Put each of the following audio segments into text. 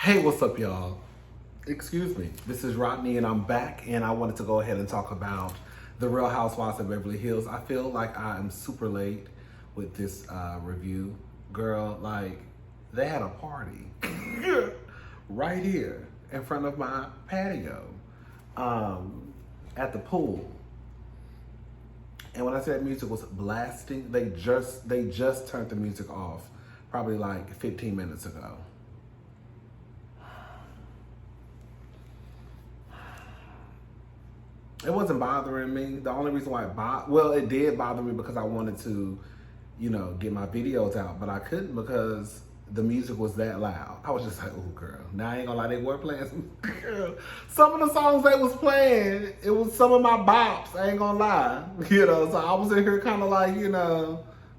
Hey, what's up, y'all? Excuse me. This is Rodney, and I'm back, and I wanted to go ahead and talk about the Real Housewives of Beverly Hills. I feel like I am super late with this review. Girl, like, they had a party right here in front of my patio at the pool. And when I said music was blasting, they just turned the music off probably like 15 minutes ago. It wasn't bothering me. The only reason why it did bother me because I wanted to, get my videos out, but I couldn't because the music was that loud. I was just like, oh, girl. Now I ain't gonna lie, they were playing some of the songs they was playing, it was some of my bops, I ain't gonna lie. So I was in here kind of like,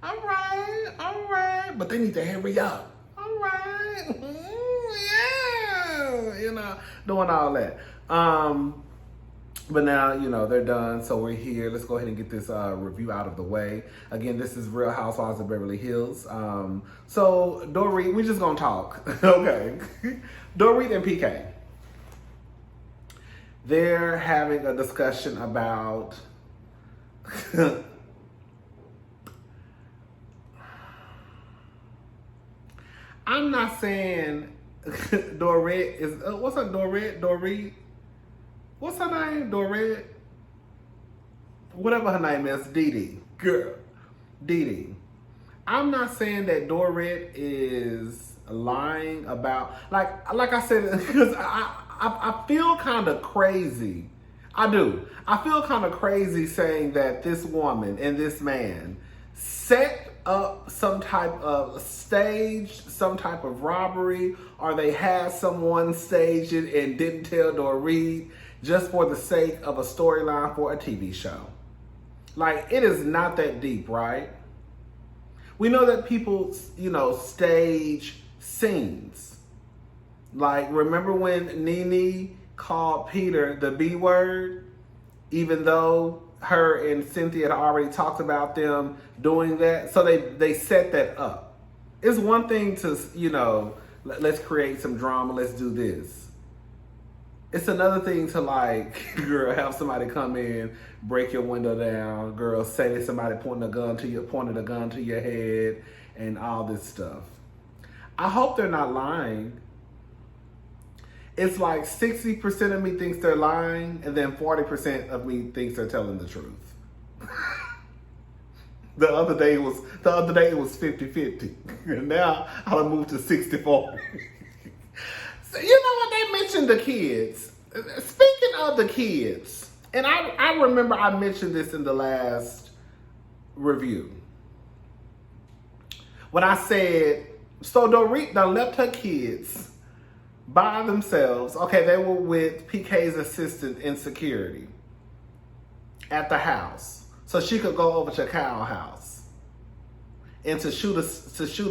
all right. But they need to hurry up. All right. Yeah. Doing all that. But now, they're done, so we're here. Let's go ahead and get this review out of the way. Again, this is Real Housewives of Beverly Hills. So, Dorit, we're just going to talk, okay? Dorit and PK. They're having a discussion about... I'm not saying Dorit is... what's up, Dorit? What's her name? Dorit? Whatever her name is, Dee. Girl. Dee. I'm not saying that Dorit is lying about, like I said, because I feel kind of crazy. I do. I feel kind of crazy saying that this woman and this man set up some type of robbery, or they had someone stage it and didn't tell Dorit, just for the sake of a storyline for a TV show. Like, it is not that deep, right? We know that people, stage scenes. Like, remember when Nene called Peter the B word? Even though her and Cynthia had already talked about them doing that. So they set that up. It's one thing to, let's create some drama, let's do this. It's another thing to, like, girl, have somebody come in, break your window down, girl, say that somebody pointed a gun to your head, and all this stuff. I hope they're not lying. It's like 60% of me thinks they're lying, and then 40% of me thinks they're telling the truth. The other day it was 50-50. And now I'll move to 60-40. So, you know what, they mentioned the kids. Speaking of the kids, and I remember I mentioned this in the last review. When I said, so Dorit done left her kids by themselves. Okay, they were with PK's assistant in security at the house, so she could go over to Kyle's house and to shoot a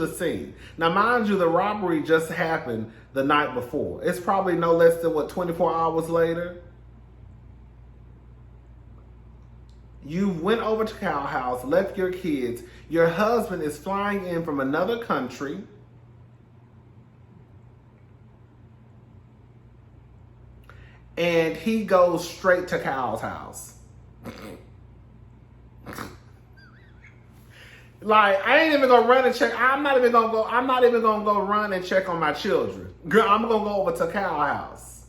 scene. Now, mind you, the robbery just happened the night before. It's probably no less than 24 hours later. You went over to Kyle's house, left your kids. Your husband is flying in from another country. And he goes straight to Kyle's house. Like, I ain't even gonna run and check. I'm not even gonna go run and check on my children. Girl, I'm gonna go over to Kyle's house.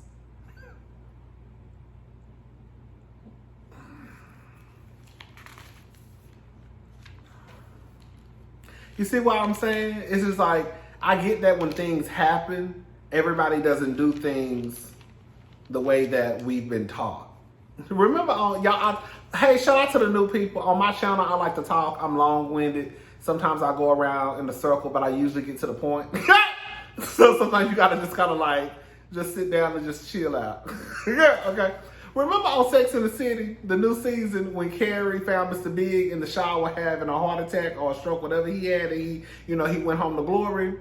You see what I'm saying? It's just like, I get that when things happen, everybody doesn't do things the way that we've been taught. Remember, hey, shout out to the new people. On my channel, I like to talk. I'm long-winded. Sometimes I go around in a circle, but I usually get to the point. So sometimes you gotta just kind of like, just sit down and just chill out. Yeah, okay. Remember on Sex and the City, the new season, when Carrie found Mr. Big in the shower having a heart attack or a stroke, whatever he had, and he went home to glory.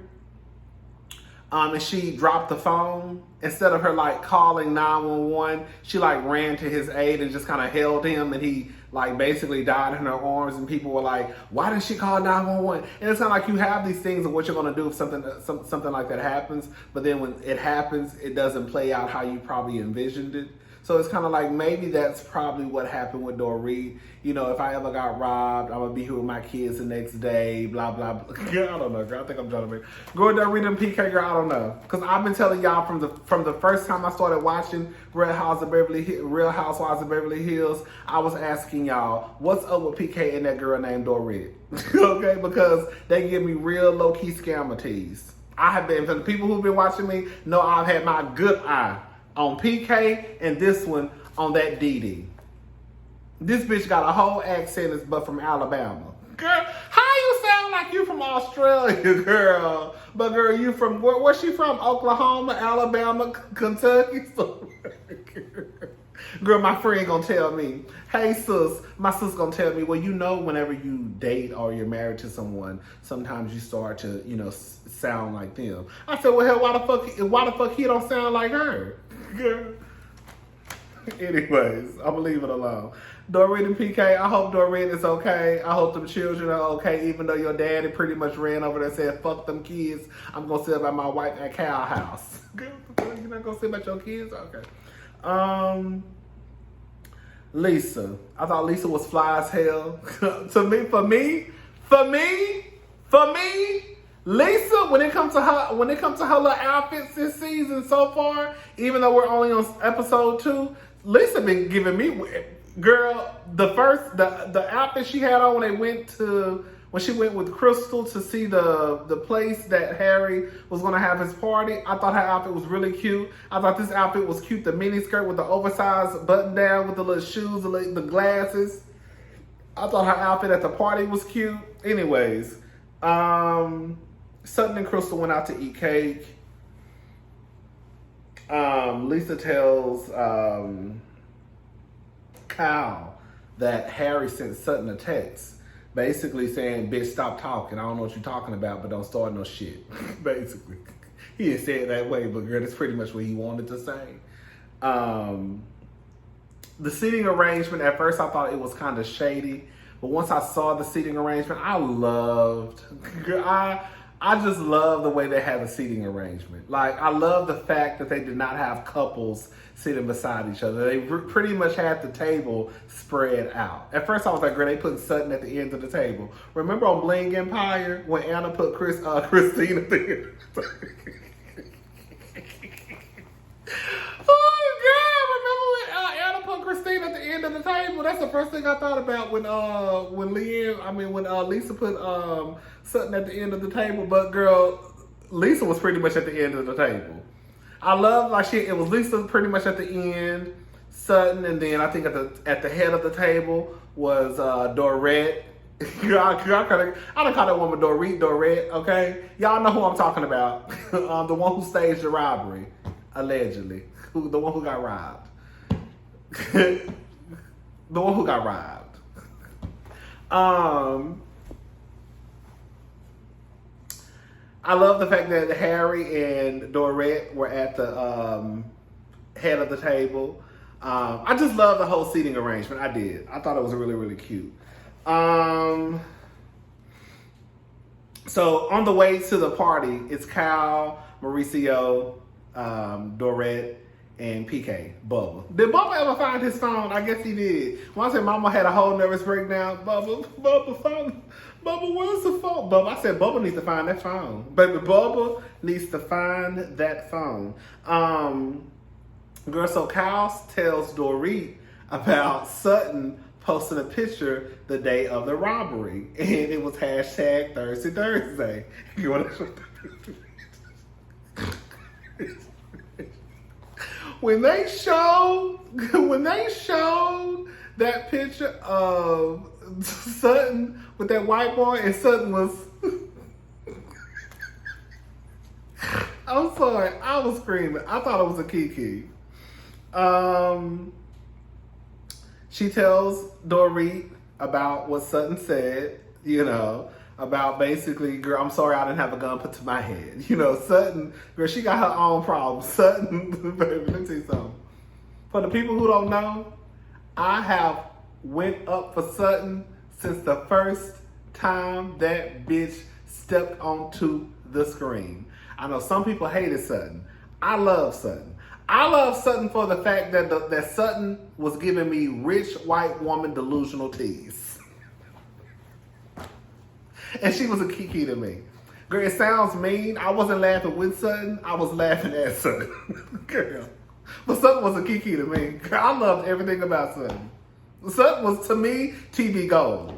And she dropped the phone. Instead of her like calling 911, she like ran to his aid and just kind of held him, and he like basically died in her arms, and people were like, "Why didn't she call 911?" And it's not like you have these things of what you're gonna do if something like that happens, but then when it happens, it doesn't play out how you probably envisioned it. So it's kind of like maybe that's probably what happened with Dorit. You know, if I ever got robbed, I'm gonna be here with my kids the next day. Blah blah blah. Girl, I don't know, girl. I think I'm trying to make girl Dorit and PK. Girl, I don't know, because I've been telling y'all from the first time I started watching Real Housewives of Beverly Hills. I was asking y'all, what's up with PK and that girl named Dorit? Okay, because they give me real low key scammer tease. I have been, for the people who've been watching me know I've had my good eye on PK and this one on that DD. This bitch got a whole accent, but from Alabama. Girl, how you sound like you from Australia, girl? But girl, you from, where's she from? Oklahoma, Alabama, Kentucky? Girl, my friend gonna tell me, hey sis, my sis gonna tell me, well, you know, whenever you date or you're married to someone, sometimes you start to, you know, sound like them. I said, well, hell, why the fuck he don't sound like her? Girl. Anyways, I'm gonna leave it alone. Dorit and PK, I hope Dorit is okay. I hope them children are okay, even though your daddy pretty much ran over there and said, fuck them kids. I'm gonna sit by my wife at Cow House. Girl, you're not gonna sit about your kids? Okay. Lisa. I thought Lisa was fly as hell. For me, Lisa, when it comes to her little outfits this season so far, even though we're only on episode 2, Lisa been giving me, girl, the outfit she had on when she went with Crystal to see the place that Harry was gonna have his party. I thought her outfit was really cute. I thought this outfit was cute. The mini skirt with the oversized button down with the little shoes, the glasses. I thought her outfit at the party was cute. Anyways, Sutton and Crystal went out to eat cake. Lisa tells Kyle that Harry sent Sutton a text basically saying, bitch, stop talking. I don't know what you're talking about, but don't start no shit. Basically. He didn't say it that way, but girl, that's pretty much what he wanted to say. The seating arrangement, at first I thought it was kind of shady, but once I saw the seating arrangement, I loved. I just love the way they had the seating arrangement. Like, I love the fact that they did not have couples sitting beside each other. They pretty much had the table spread out. At first I was like, girl, they put Sutton at the end of the table. Remember on Bling Empire when Anna put Christine at the end? Christine at the end of the table. That's the first thing I thought about when Lisa put Sutton at the end of the table. But girl, Lisa was pretty much at the end of the table. I love it was Lisa pretty much at the end, Sutton, and then I think at the head of the table was Dorit. I don't call that woman Dorit, okay? Y'all know who I'm talking about. The one who staged the robbery, allegedly. The one who got robbed. The one who got robbed. I love the fact that Harry and Dorit were at the head of the table. I just love the whole seating arrangement. I did. I thought it was really, really cute. So on the way to the party, it's Kyle, Mauricio, Dorit, and PK, Bubba. Did Bubba ever find his phone? I guess he did. Once his mama had a whole nervous breakdown. Bubba, where's the phone? Bubba, I said Bubba needs to find that phone. Baby, Bubba needs to find that phone. Girl, so Kyle tells Dorit about Sutton posting a picture the day of the robbery. And it was hashtag Thursday. You want to... When they showed that picture of Sutton with that white boy, and Sutton was, I'm sorry, I was screaming. I thought it was a Kiki. She tells Dorit about what Sutton said, about basically, girl, I'm sorry I didn't have a gun put to my head. Sutton, girl, she got her own problems. Sutton, baby, let me tell you something. For the people who don't know, I have went up for Sutton since the first time that bitch stepped onto the screen. I know some people hated Sutton. I love Sutton. I love Sutton for the fact that that Sutton was giving me rich white woman delusional tease. And she was a kiki to me. Girl, it sounds mean. I wasn't laughing with Sutton. I was laughing at Sutton. Girl. But Sutton was a kiki to me. Girl, I loved everything about Sutton. Sutton was, to me, TV gold.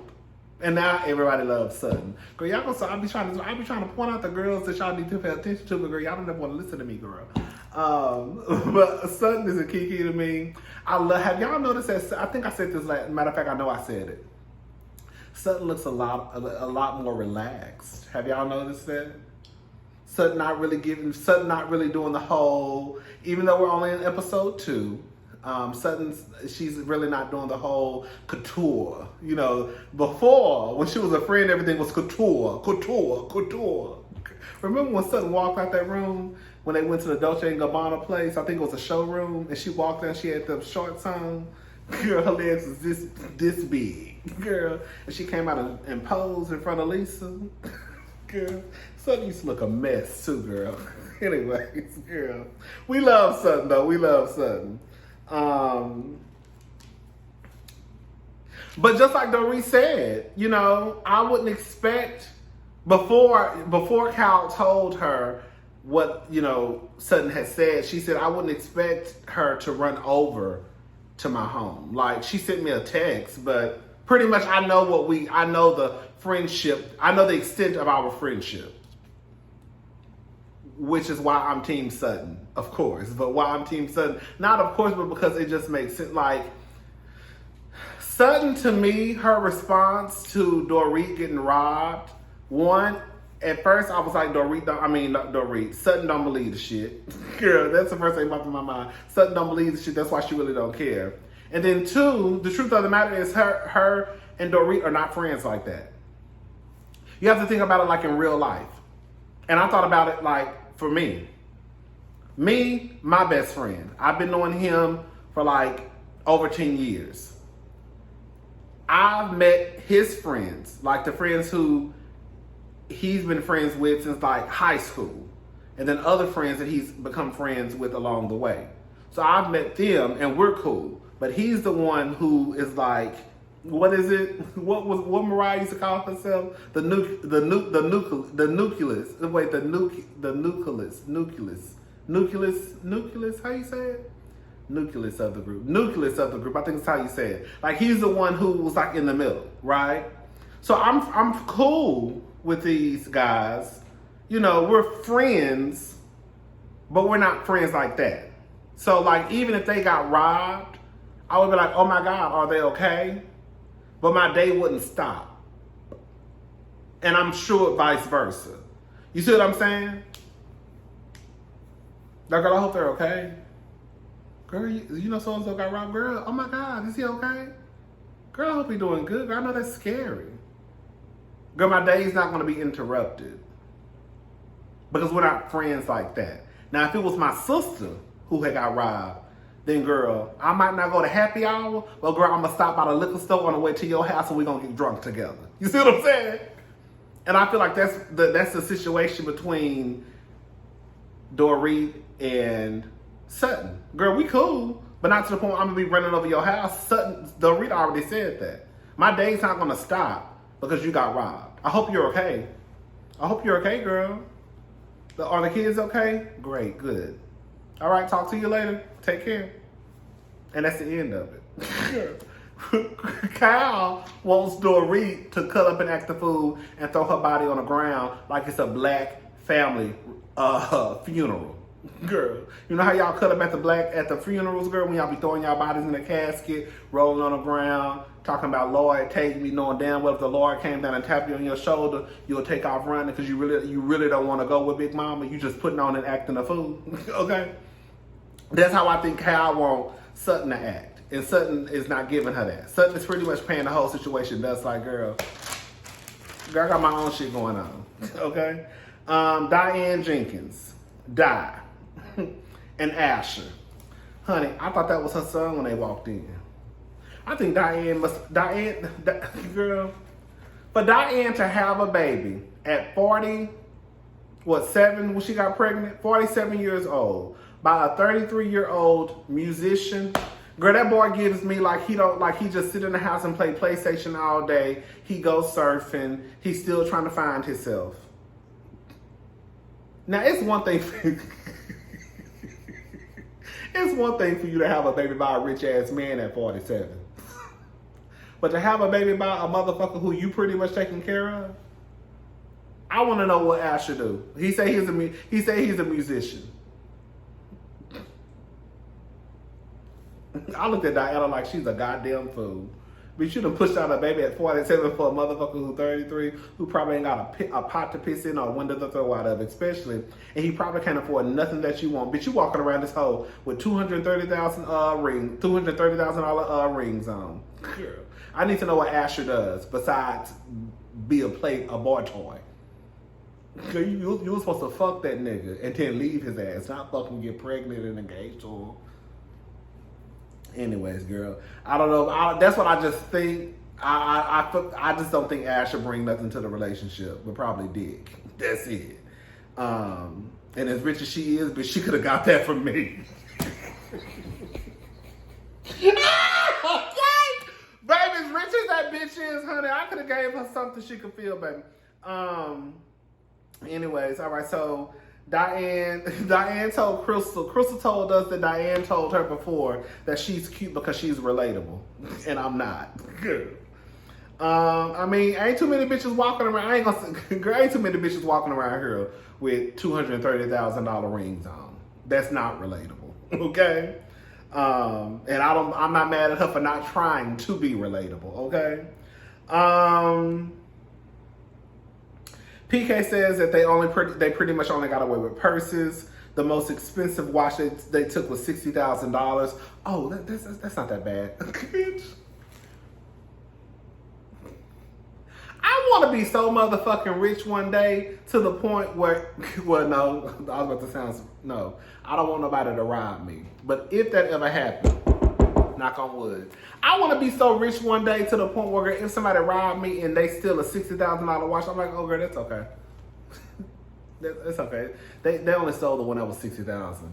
And now everybody loves Sutton. Girl, y'all gonna, I be trying to point out the girls that y'all need to pay attention to, but girl, y'all don't ever want to listen to me, girl. But Sutton is a kiki to me. Have y'all noticed that? I think I said this last, matter of fact, I know I said it. Sutton looks a lot more relaxed. Have y'all noticed that? Sutton not really doing the whole, even though we're only in episode 2, she's really not doing the whole couture. You know, before, when she was a friend, everything was couture. Remember when Sutton walked out that room when they went to the Dolce & Gabbana place? I think it was a showroom, and she walked in, she had the shorts on. Girl, her legs was this big, girl. And she came out and posed in front of Lisa. Girl, Sutton used to look a mess too, girl. Anyways, girl. We love Sutton, though. We love Sutton. But just like Dorit said, you know, I wouldn't expect, before Cal told her what, you know, Sutton had said, she said, I wouldn't expect her to run over to my home. Like, she sent me a text, but pretty much I know the friendship, I know the extent of our friendship, which is why I'm Team Sutton, of course. But why I'm Team Sutton, not of course, but because it just makes sense. Like, Sutton, to me, her response to Dorit getting robbed, one, at first I was like, Sutton don't believe the shit. Girl, that's the first thing popped in my mind. Sutton don't believe the shit, that's why she really don't care. And then 2, the truth of the matter is her and Dorit are not friends like that. You have to think about it like in real life. And I thought about it like, for me, my best friend, I've been knowing him for like over 10 years. I've met his friends, like the friends who he's been friends with since like high school, and then other friends that he's become friends with along the way. So I've met them and we're cool, but he's the one who is like, what is it? What Mariah used to call herself? The nucleus. Wait, the nucleus. How you say it? Nucleus of the group. I think that's how you say it. Like, he's the one who was like in the middle, right? So I'm cool with these guys. You know, we're friends, but we're not friends like that. So like, even if they got robbed, I would be like, oh my God, are they okay? But my day wouldn't stop. And I'm sure vice versa. You see what I'm saying? Like, girl, I hope they're okay. Girl, you know so-and-so got robbed. Girl, oh my God, is he okay? Girl, I hope he's doing good. Girl, I know that's scary. Girl, my day's not going to be interrupted. Because we're not friends like that. Now, if it was my sister who had got robbed, then girl, I might not go to happy hour, but girl, I'm going to stop by the liquor store on the way to your house and we're going to get drunk together. You see what I'm saying? And I feel like that's the situation between Dorit and Sutton. Girl, we cool, but not to the point I'm going to be running over your house. Dorit already said that. My day's not going to stop because you got robbed. I hope you're okay. I hope you're okay, girl. Are the kids okay? Great, good. All right, talk to you later. Take care. And that's the end of it. Kyle wants Dorit to cut up and act the fool and throw her body on the ground like it's a black family funeral. Girl, you know how y'all cut up at the funerals, girl, when y'all be throwing y'all bodies in a casket, rolling on the ground, talking about Lord, take me, knowing damn well if the Lord came down and tapped you on your shoulder, you'll take off running because you really don't want to go with Big Mama. You just putting on and acting a fool. Okay? That's how I think Kyle wants Sutton to act. And Sutton is not giving her that. Sutton is pretty much paying the whole situation. That's like, girl, I got my own shit going on. Okay? Diane Jenkins, Di, and Asher. Honey, I thought that was her son when they walked in. I think girl, for Diane to have a baby at 40, seven when she got pregnant, 47 years old, by a 33-year-old musician. Girl, that boy gives me he just sit in the house and play PlayStation all day. He goes surfing. He's still trying to find himself. Now, it's one thing it's one thing for you to have a baby by a rich-ass man at 47. But to have a baby by a motherfucker who you pretty much taking care of, I want to know what Asher do. He say he's a musician. I looked at Diana like she's a goddamn fool. But you done pushed out a baby at 47 for a motherfucker who's 33, who probably ain't got a pot to piss in or a window to throw out of, especially. And he probably can't afford nothing that you want. Bitch, you walking around this hole with $230,000 rings on. Girl, I need to know what Asher does besides be a boy toy. Girl, you were supposed to fuck that nigga and then leave his ass, not fucking get pregnant and engaged to him. Anyways, girl, I don't know. That's what I just think. I just don't think Asher bring nothing to the relationship, but probably dick. That's it. And as rich as she is, but she could have got that from me. Baby, as rich as that bitch is, honey, I could have gave her something she could feel, baby. Anyways, all right, so Diane told Crystal told us that Diane told her before that she's cute because she's relatable. And I'm not. Good. I mean, ain't too many bitches walking around. Ain't too many bitches walking around here with $230,000 rings on. That's not relatable. Okay? And I'm not mad at her for not trying to be relatable, okay? PK says that they pretty much only got away with purses. The most expensive watch they took was $60,000. Oh, that's not that bad. I want to be so motherfucking rich one day to the point where, well, no, I was about to sound, no, I don't want nobody to rob me. But if that ever happened, knock on wood, I want to be so rich one day to the point where if somebody robbed me and they steal a $60,000 watch, I'm like, oh girl, that's okay. That's okay. They only stole the one that was $60,000.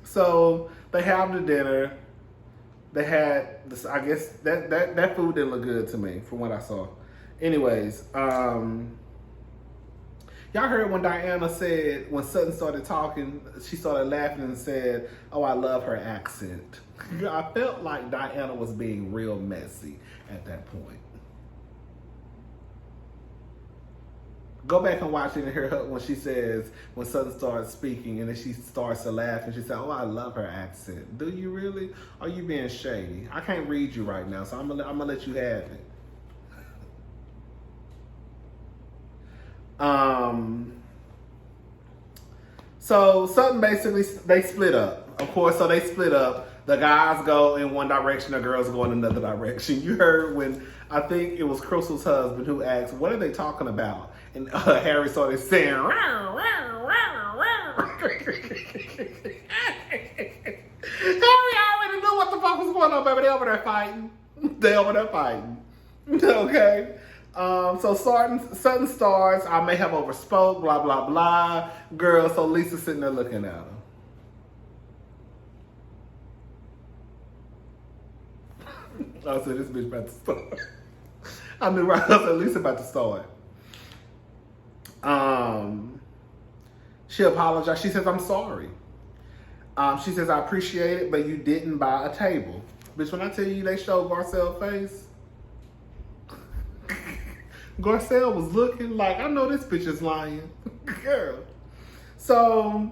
So they have the dinner. They had this, I guess that food didn't look good to me from what I saw. Anyways, y'all heard when Diana said, when Sutton started talking, she started laughing and said, oh, I love her accent. I felt like Diana was being real messy at that point. Go back and watch it and hear her when she says, when Sutton starts speaking and then she starts to laugh and she said, oh, I love her accent. Do you really? Are you being shady? I can't read you right now, so I'm gonna let you have it. So Sutton basically, they split up. Of course, so they split up. The guys go in one direction, the girls go in another direction. You heard when, I think it was Crystal's husband who asked, what are they talking about? And Harry started saying, Harry already knew what the fuck was going on, baby. They over there fighting. Okay. So Sutton stars, I may have overspoke, blah, blah, blah. Girl, so Lisa's sitting there looking at him. I said, this bitch about to start. I knew right. I said, Lisa about to start. She apologized. She says, I'm sorry. She says, I appreciate it, but you didn't buy a table. Bitch, when I tell you they showed Garcelle's face, Garcelle was looking like, I know this bitch is lying. Girl. So,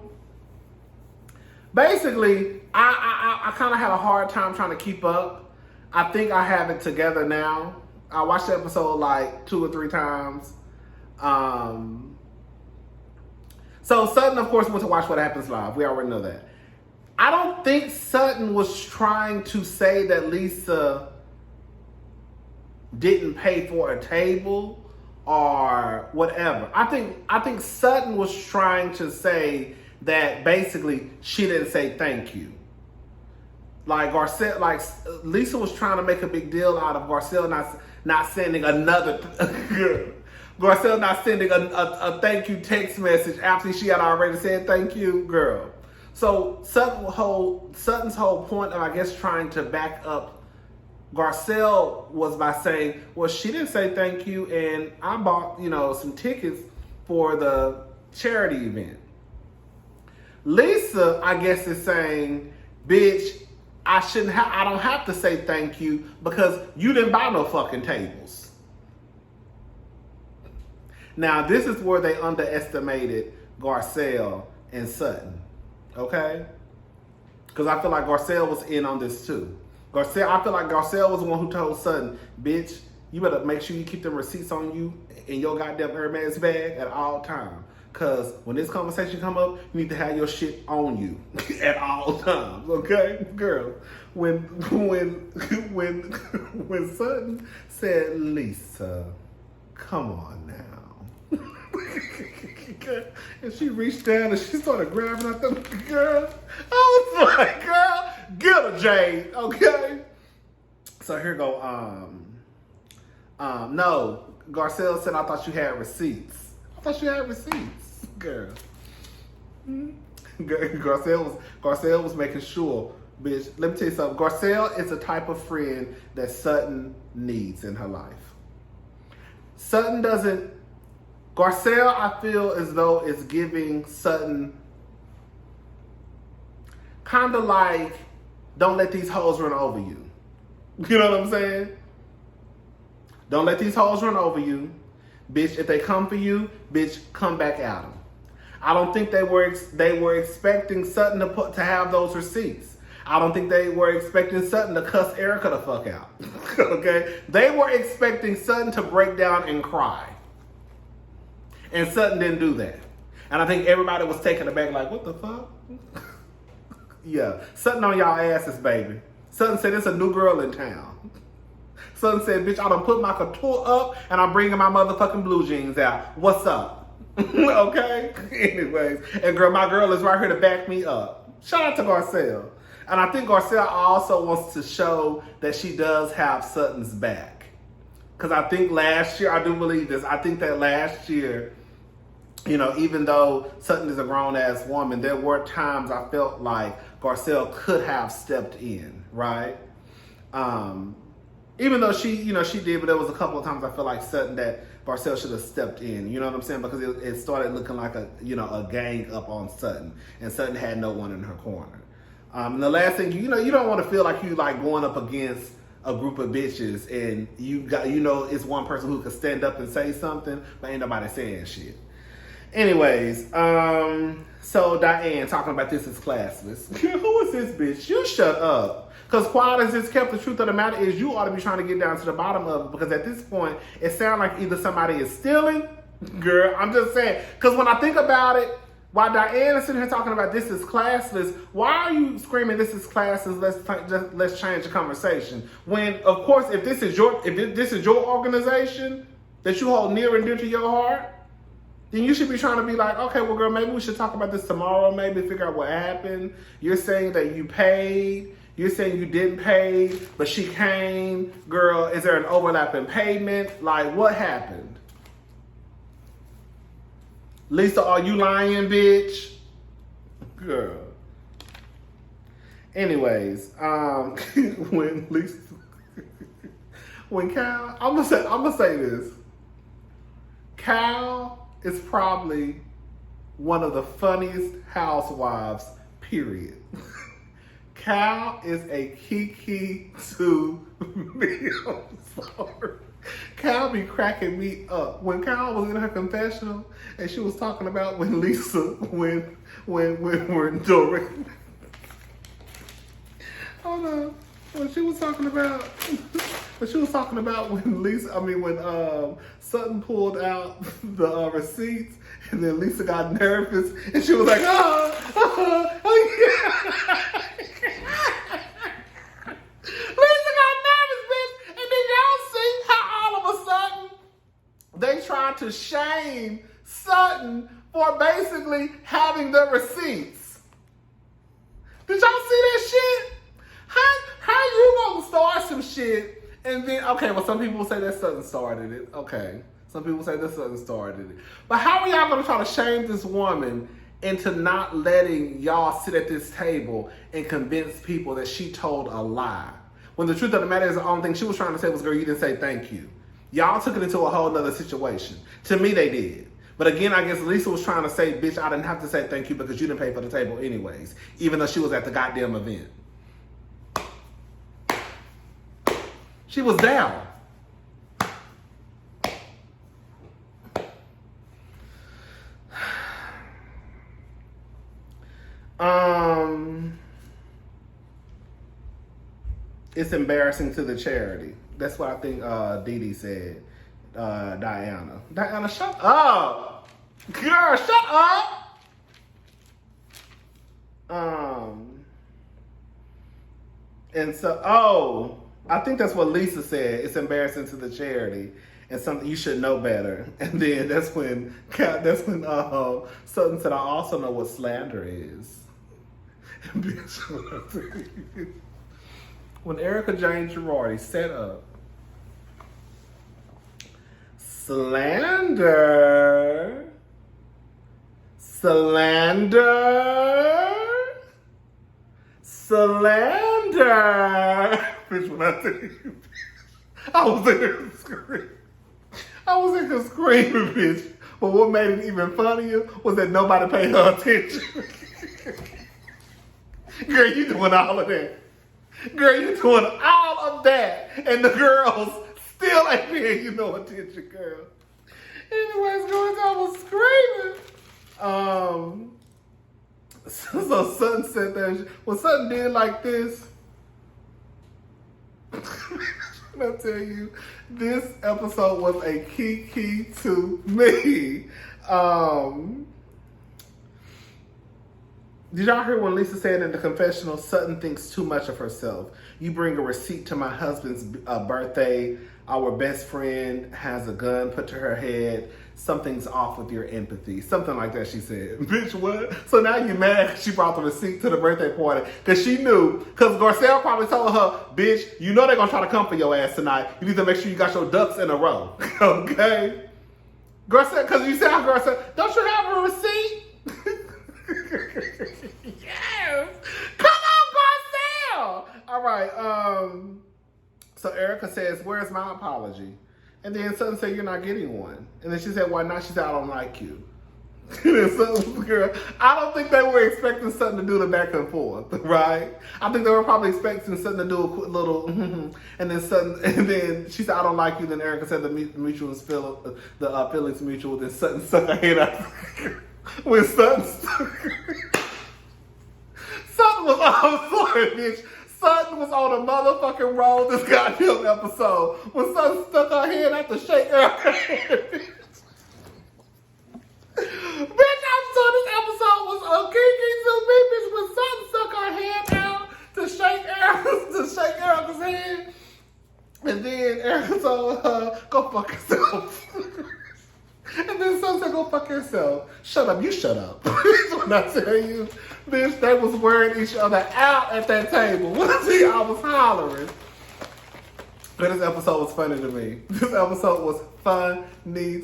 basically, I kind of had a hard time trying to keep up. I think I have it together now. I watched the episode like 2 or 3 times. So Sutton, of course, went to watch What Happens Live. We already know that. I don't think Sutton was trying to say that Lisa didn't pay for a table or whatever. I think Sutton was trying to say that basically she didn't say thank you. Like Lisa was trying to make a big deal out of Garcelle not sending another Garcelle not sending a thank you text message after she had already said thank you, girl. So Sutton's whole point of, I guess, trying to back up Garcelle was by saying, well, she didn't say thank you, and I bought, some tickets for the charity event. Lisa, I guess, is saying, bitch, I don't have to say thank you because you didn't buy no fucking tables. Now, this is where they underestimated Garcelle and Sutton, okay? Because I feel like Garcelle was in on this too. I feel like Garcelle was the one who told Sutton, bitch, you better make sure you keep them receipts on you in your goddamn Hermes bag at all times. Because when this conversation come up, you need to have your shit on you at all times, okay? Girl, when Sutton said, Lisa, come on now. And she reached down and she started grabbing at them, girl. I was like, girl, get her, Jade, okay? So here go, no, Garcelle said, I thought you had receipts. I thought you had receipts, girl. Garcelle was making sure, bitch. Let me tell you something. Garcelle is the type of friend that Sutton needs in her life. Garcelle, I feel as though is giving Sutton kind of like, don't let these hoes run over you. You know what I'm saying? Don't let these hoes run over you. Bitch, if they come for you, bitch, come back at them. I don't think they were expecting Sutton to have those receipts. I don't think they were expecting Sutton to cuss Erica the fuck out. Okay? They were expecting Sutton to break down and cry. And Sutton didn't do that. And I think everybody was taken aback like, what the fuck? Yeah. Sutton on y'all asses, baby. Sutton said it's a new girl in town. Sutton said, bitch, I done put my couture up and I'm bringing my motherfucking blue jeans out. What's up? Okay? Anyways. And girl, my girl is right here to back me up. Shout out to Garcelle. And I think Garcelle also wants to show that she does have Sutton's back. Because I think last year, I do believe this, I think that last year, even though Sutton is a grown-ass woman, there were times I felt like Garcelle could have stepped in, right? Even though she did, but there was a couple of times I feel like Sutton that Garcelle should have stepped in. You know what I'm saying? Because it started looking like a gang up on Sutton, and Sutton had no one in her corner. And the last thing, you don't want to feel like you like going up against a group of bitches, and it's one person who could stand up and say something, but ain't nobody saying shit. Anyways, so Diane talking about this is classless. Who is this bitch? You shut up. Because quiet as it's kept, the truth of the matter is you ought to be trying to get down to the bottom of it, because at this point, it sounds like either somebody is stealing, girl, I'm just saying. Because when I think about it, while Diane is sitting here talking about this is classless, why are you screaming this is classless, let's change the conversation? When, of course, if this is your organization that you hold near and dear to your heart, then you should be trying to be like, okay, well, girl, maybe we should talk about this tomorrow, maybe figure out what happened. You're saying that you paid. You're saying you didn't pay, but she came. Girl, is there an overlap in payment? Like, what happened? Lisa, are you lying, bitch? Girl. Anyways, when Cal, I'm gonna say this. Cal is probably one of the funniest housewives, period. Cal is a kiki to me. I'm sorry. Cal be cracking me up. When Cal was in her confessional and she was talking about when Lisa, when Dorit, hold on. When she was talking about when Sutton pulled out the receipts, and then Lisa got nervous and she was like, oh yeah. Lisa got nervous, bitch. And then y'all see how all of a sudden they try trying to shame Sutton for basically having the receipts. Did y'all see that shit? How you gonna start some shit and then, okay, well, some people say that Sutton started it. Okay. Some people say that Sutton started it. But how are y'all gonna try to shame this woman into not letting y'all sit at this table and convince people that she told a lie? When the truth of the matter is, the only thing she was trying to say was, girl, you didn't say thank you. Y'all took it into a whole nother situation. To me, they did. But again, I guess Lisa was trying to say, bitch, I didn't have to say thank you because you didn't pay for the table anyways, even though she was at the goddamn event. She was down. It's embarrassing to the charity. That's what I think Dee Dee said. Diana, shut up. Girl, shut up. And so, I think that's what Lisa said. It's embarrassing to the charity and something you should know better. And then that's when Sutton said, I also know what slander is. When Erica Jane Girardi set up slander, bitch, when I tell you, I was in here screaming. Bitch. But what made it even funnier was that nobody paid her attention. Girl, you doing all of that. And the girls still ain't paying you no attention, girl. Anyways, girls, I was screaming. So Sutton said that when Sutton did like this, I'll tell you, this episode was a key to me. Did y'all hear when Lisa said in the confessional, Sutton thinks too much of herself. You bring a receipt to my husband's birthday. Our best friend has a gun put to her head. Something's off with your empathy. Something like that, she said. Bitch, what? So now you mad because she brought the receipt to the birthday party. Because she knew, because Garcelle probably told her, bitch, you know they're going to try to come for your ass tonight. You need to make sure you got your ducks in a row. Okay? Garcelle, because you said, Garcelle, don't you have a receipt? Yes! Come on, Garcelle! All right, so Erica says, where's my apology? And then Sutton said, you're not getting one. And then she said, why not? She said, I don't like you. And then Sutton, girl, I don't think they were expecting Sutton to do the back and forth, right? I think they were probably expecting Sutton to do a quick little, and then she said, I don't like you. Then Erica said the feelings mutual. Then Sutton sucked her head out. When Sutton was on, sorry, bitch. Sutton was on a motherfucking roll this goddamn episode. When Sutton stuck her head out to shake her head, bitch, I'm sure this episode was a kiki to me, bitch. When Sutton stuck her head out to shake Erica's hand, and then Erica told her, go fuck yourself. And then Sutton said, go fuck yourself. Shut up, you shut up. When I tell you, bitch, they was wearing each other out at that table. When I tell you, I was hollering. But this episode was funny to me. This episode was funny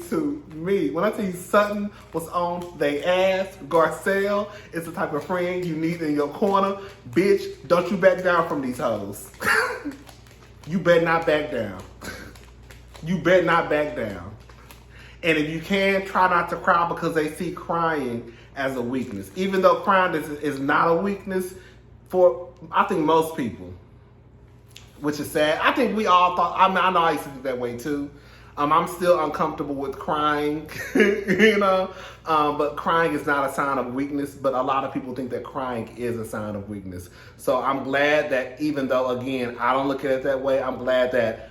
to me. When I tell you Sutton was on they ass, Garcelle is the type of friend you need in your corner. Bitch, don't you back down from these hoes. You better not back down. You better not back down. And if you can, try not to cry because they see crying as a weakness. Even though crying is not a weakness for, I think, most people, which is sad. I think we all thought, I know I used to think that way too. I'm still uncomfortable with crying, but crying is not a sign of weakness, but a lot of people think that crying is a sign of weakness. So I'm glad that even though, again, I don't look at it that way, I'm glad that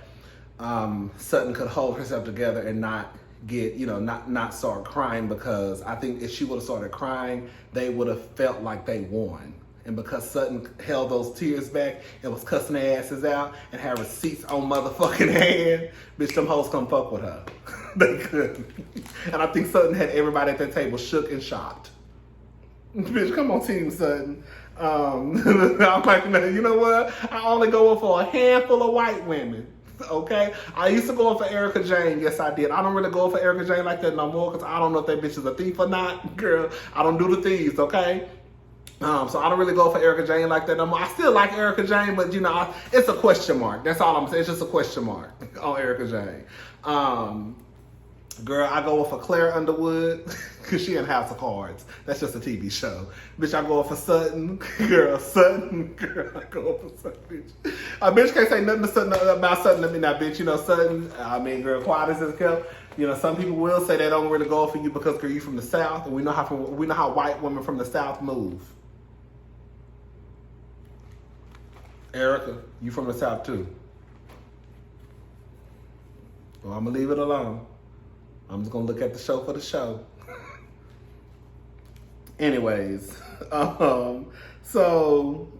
Sutton could hold herself together and not get, not start crying, because I think if she would have started crying, they would have felt like they won. And because Sutton held those tears back and was cussing their asses out and had receipts on motherfucking hand, bitch, them hoes come fuck with her. They couldn't. And I think Sutton had everybody at that table shook and shocked. Bitch, come on, Team Sutton. I'm like, no, you know what? I only go in for a handful of white women. Okay? I used to go in for Erica Jane. Yes, I did. I don't really go in for Erica Jane like that no more because I don't know if that bitch is a thief or not. Girl, I don't do the thieves, okay? So I don't really go for Erica Jane like that no more. I still like Erica Jane, but you know, it's a question mark. That's all I'm saying. It's just a question mark on Erica Jane. Girl, I go for Claire Underwood because she in House of Cards. That's just a TV show. Bitch, I go for Sutton. Girl, Sutton. Girl, I go for Sutton, bitch. A bitch can't say nothing to Sutton about Sutton to me now, bitch. You know, Sutton, I mean, girl, quiet as it's kept. You know, some people will say they don't really go for you because, girl, you from the South, and we know how white women from the South move. Erica, you from the South too. Well, I'm gonna leave it alone. I'm just gonna look at the show for the show. Anyways, so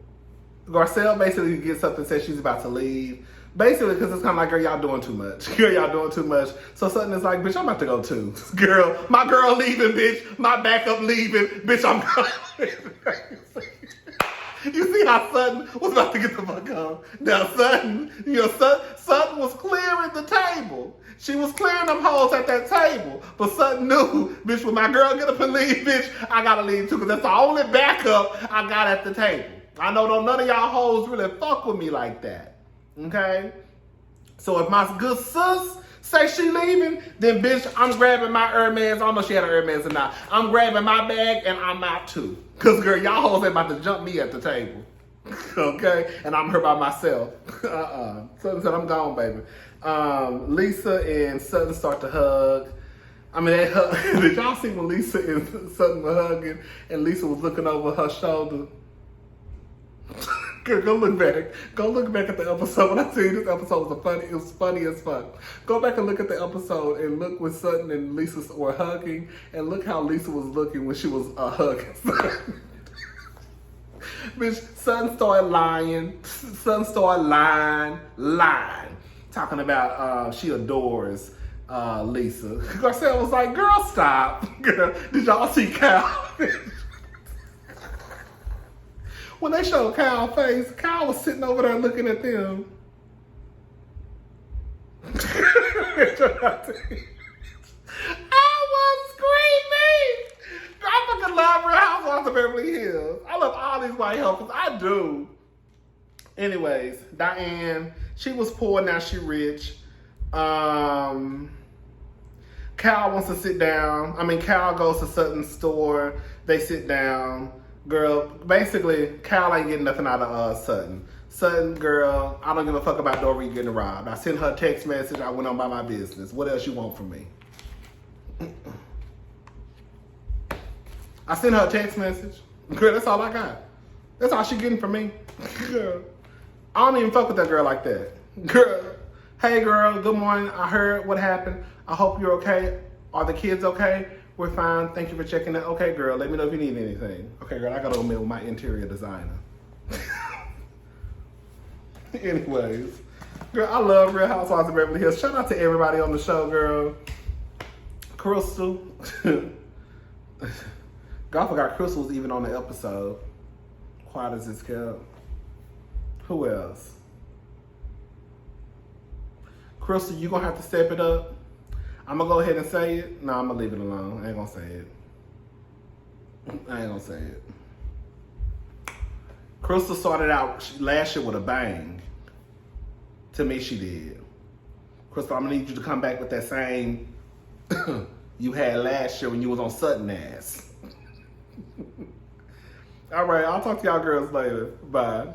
Garcelle basically gets up and says she's about to leave. Basically, because it's kind of like, girl, y'all doing too much. Girl, y'all doing too much. So Sutton is like, bitch, I'm about to go too. Girl, my girl leaving, bitch. My backup leaving. Bitch, I'm going. You see how Sutton was about to get the fuck on. Now Sutton, you know, Sutton was clearing the table. She was clearing them holes at that table. But Sutton knew, bitch, when my girl get up and leave, bitch, I gotta leave too. Because that's the only backup I got at the table. I know none of y'all hoes really fuck with me like that. Okay? So if my good sis say she leaving, then bitch, I'm grabbing my Hermes. I don't know if she had an Hermes or not. I'm grabbing my bag and I'm out too. Because, girl, y'all hoes ain't about to jump me at the table. Okay? And I'm here by myself. Sutton said, I'm gone, baby. Lisa and Sutton start to hug. I mean, they hug. Did y'all see when Lisa and Sutton were hugging and Lisa was looking over her shoulder? Girl, go look back. Go look back at the episode. When I tell you this episode was funny, it was funny as fuck. Go back and look at the episode and look when Sutton and Lisa were hugging and look how Lisa was looking when she was hugging Sutton. Bitch, Sutton started lying. Sutton started lying. Talking about she adores Lisa. Garcelle was like, girl, stop. Girl, did y'all see Kyle? When they showed Kyle's face, Kyle was sitting over there looking at them. I was screaming. I fucking love Real Housewives of Beverly Hills. I love all these white helpers. I do. Anyways, Diane, she was poor, now she rich. Kyle wants to sit down. I mean, Kyle goes to Sutton's store. They sit down. Girl, basically, Kyle ain't getting nothing out of Sutton. Sutton, girl, I don't give a fuck about Dorit getting robbed. I sent her a text message. I went on by my business. What else you want from me? I sent her a text message. Girl, that's all I got. That's all she getting from me. Girl, I don't even fuck with that girl like that. Girl, hey girl, good morning. I heard what happened. I hope you're okay. Are the kids okay? We're fine. Thank you for checking in. Okay, girl, let me know if you need anything. Okay, girl, I gotta go meet with my interior designer. Anyways, girl, I love Real Housewives of Beverly Hills. Shout out to everybody on the show, girl. Crystal. God, I forgot Crystal was even on the episode. Quiet as it's kept. Who else? Crystal, you gonna have to step it up. I'm gonna go ahead and say it. No, I'm gonna leave it alone. I ain't gonna say it. I ain't gonna say it. Crystal started out last year with a bang. To me, she did. Crystal, I'm gonna need you to come back with that same you had last year when you was on Sutton ass. All right, I'll talk to y'all girls later. Bye.